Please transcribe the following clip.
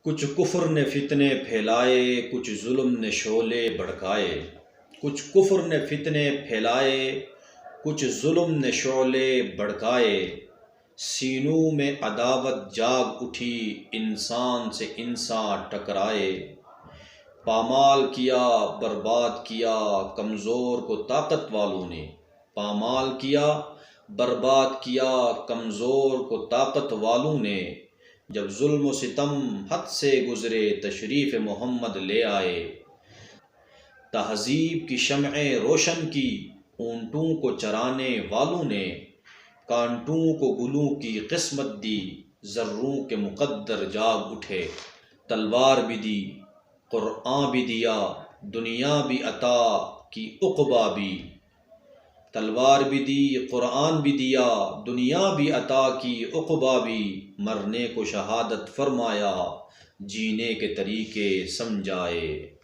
کچھ کفر نے فتنے پھیلائے، کچھ ظلم نے شعلے بھڑکائے۔ کچھ کفر نے فتنے پھیلائے، کچھ ظلم نے شعلے بھڑکائے۔ سینوں میں عداوت جاگ اٹھی، انسان سے انسان ٹکرائے۔ پامال کیا، برباد کیا کمزور کو طاقت والوں نے۔ پامال کیا، برباد کیا کمزور کو طاقت والوں نے۔ جب ظلم و ستم حد سے گزرے، تشریف محمد لے آئے۔ تہذیب کی شمعیں روشن کی، اونٹوں کو چرانے والوں نے۔ کانٹوں کو گلوں کی قسمت دی، ذروں کے مقدر جاگ اٹھے۔ تلوار بھی دی، قرآن بھی دیا، دنیا بھی عطا کی عقبیٰ بھی۔ تلوار بھی دی، قرآن بھی دیا، دنیا بھی عطا کی عقبیٰ بھی۔ مرنے کو شہادت فرمایا، جینے کے طریقے سمجھائے۔